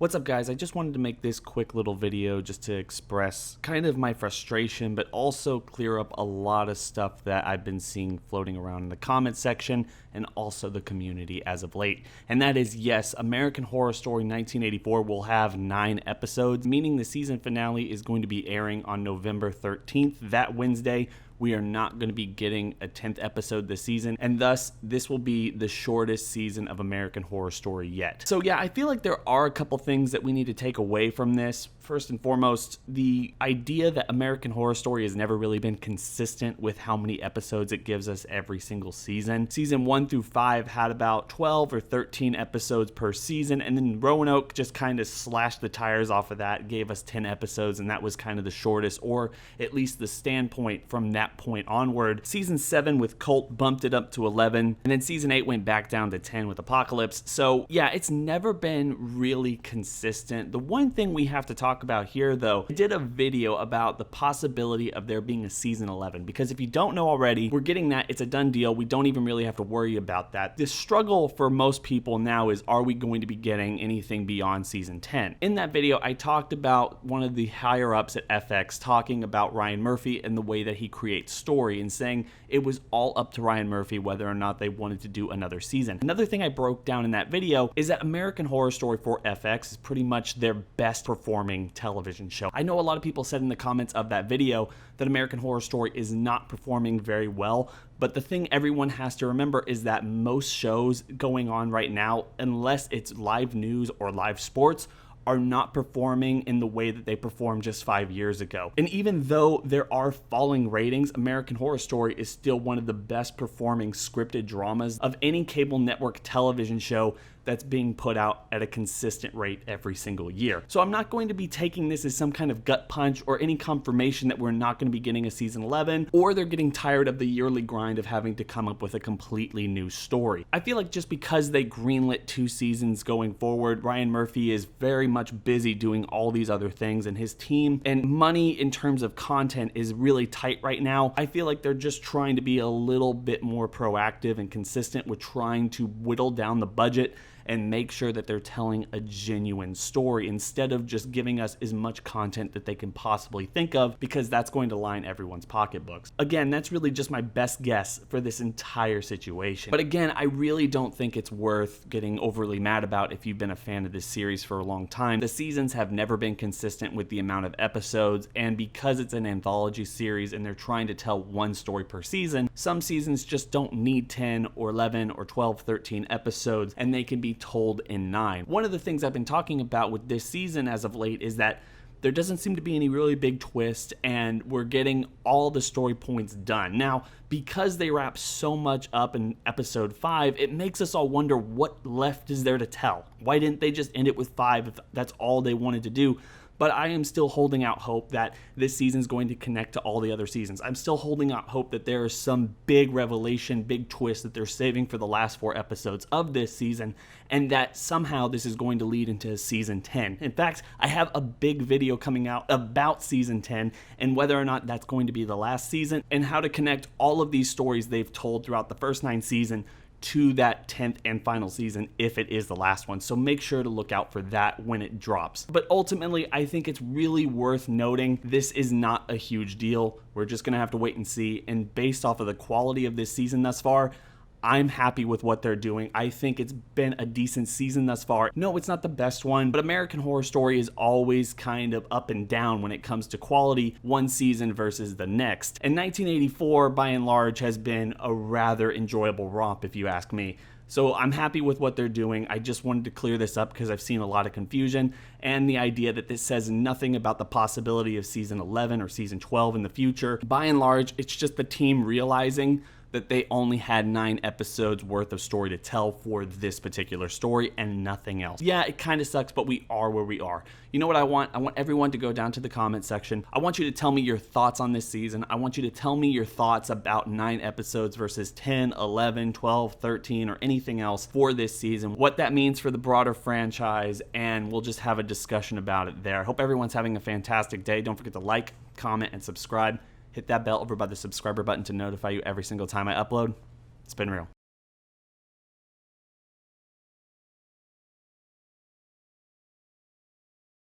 What's up, guys? I just wanted to make this quick little video just to express kind of my frustration, but also clear up a lot of stuff that I've been seeing floating around in the comment section and also the community as of late. And that is, yes, American Horror Story 1984 will have 9 episodes, meaning the season finale is going to be airing on November 13th, that Wednesday. We are not going to be getting a 10th episode this season, and thus this will be the shortest season of American Horror Story yet. So yeah, I feel like there are a couple things that we need to take away from this. First and foremost, the idea that American Horror Story has never really been consistent with how many episodes it gives us every single season. Season 1 through 5 had about 12 or 13 episodes per season, and then Roanoke just kind of slashed the tires off of that, gave us 10 episodes, and that was kind of the shortest, or at least the standpoint from that point onward. Season 7 with Cult bumped it up to 11, and then Season 8 went back down to 10 with Apocalypse. So yeah, it's never been really consistent. The one thing we have to talk about here, though, I did a video about the possibility of there being a Season 11, because if you don't know already, we're getting that. It's a done deal. We don't even really have to worry about that. The struggle for most people now is, are we going to be getting anything beyond Season 10? In that video, I talked about one of the higher ups at FX talking about Ryan Murphy and the way that he creates story, and saying it was all up to Ryan Murphy whether or not they wanted to do another season. Another thing I broke down in that video is that American Horror Story for FX is pretty much their best performing television show. I know a lot of people said in the comments of that video that American Horror Story is not performing very well, but the thing everyone has to remember is that most shows going on right now, unless it's live news or live sports, are not performing in the way that they performed just 5 years ago. And even though there are falling ratings, American Horror Story is still one of the best performing scripted dramas of any cable network television show that's being put out at a consistent rate every single year. So I'm not going to be taking this as some kind of gut punch or any confirmation that we're not going to be getting a Season 11, or they're getting tired of the yearly grind of having to come up with a completely new story. I feel like just because they greenlit 2 seasons going forward, Ryan Murphy is very much busy doing all these other things, and his team and money in terms of content is really tight right now. I feel like they're just trying to be a little bit more proactive and consistent with trying to whittle down the budget and make sure that they're telling a genuine story instead of just giving us as much content that they can possibly think of, because that's going to line everyone's pocketbooks. Again, that's really just my best guess for this entire situation. But again, I really don't think it's worth getting overly mad about if you've been a fan of this series for a long time. The seasons have never been consistent with the amount of episodes, and because it's an anthology series and they're trying to tell one story per season, some seasons just don't need 10 or 11 or 12, 13 episodes, and they can be told in 9. One of the things I've been talking about with this season as of late is that there doesn't seem to be any really big twist, and we're getting all the story points done. Now, because they wrap so much up in episode 5, it makes us all wonder what left is there to tell. Why didn't they just end it with 5 if that's all they wanted to do? But I am still holding out hope that this season is going to connect to all the other seasons. I'm still holding out hope that there is some big revelation, big twist that they're saving for the last 4 episodes of this season, and that somehow this is going to lead into season 10. In fact, I have a big video coming out about season 10 and whether or not that's going to be the last season, and how to connect all of these stories they've told throughout the first 9 seasons to that 10th and final season if it is the last one. So make sure to look out for that when it drops. But ultimately, I think it's really worth noting this is not a huge deal. We're just gonna have to wait and see. And based off of the quality of this season thus far, I'm happy with what they're doing. I think it's been a decent season thus far. No, it's not the best one, but American Horror Story is always kind of up and down when it comes to quality, one season versus the next. And 1984, by and large, has been a rather enjoyable romp, if you ask me. So I'm happy with what they're doing. I just wanted to clear this up because I've seen a lot of confusion, and the idea that this says nothing about the possibility of season 11 or season 12 in the future. By and large, it's just the team realizing that they only had 9 episodes worth of story to tell for this particular story and nothing else. Yeah, it kind of sucks, but we are where we are. You know what I want? I want everyone to go down to the comment section. I want you to tell me your thoughts on this season. I want you to tell me your thoughts about 9 episodes versus 10, 11, 12, 13, or anything else for this season, what that means for the broader franchise, and we'll just have a discussion about it there. I hope everyone's having a fantastic day. Don't forget to like, comment, and subscribe. Hit that bell over by the subscriber button to notify you every single time I upload. It's been real.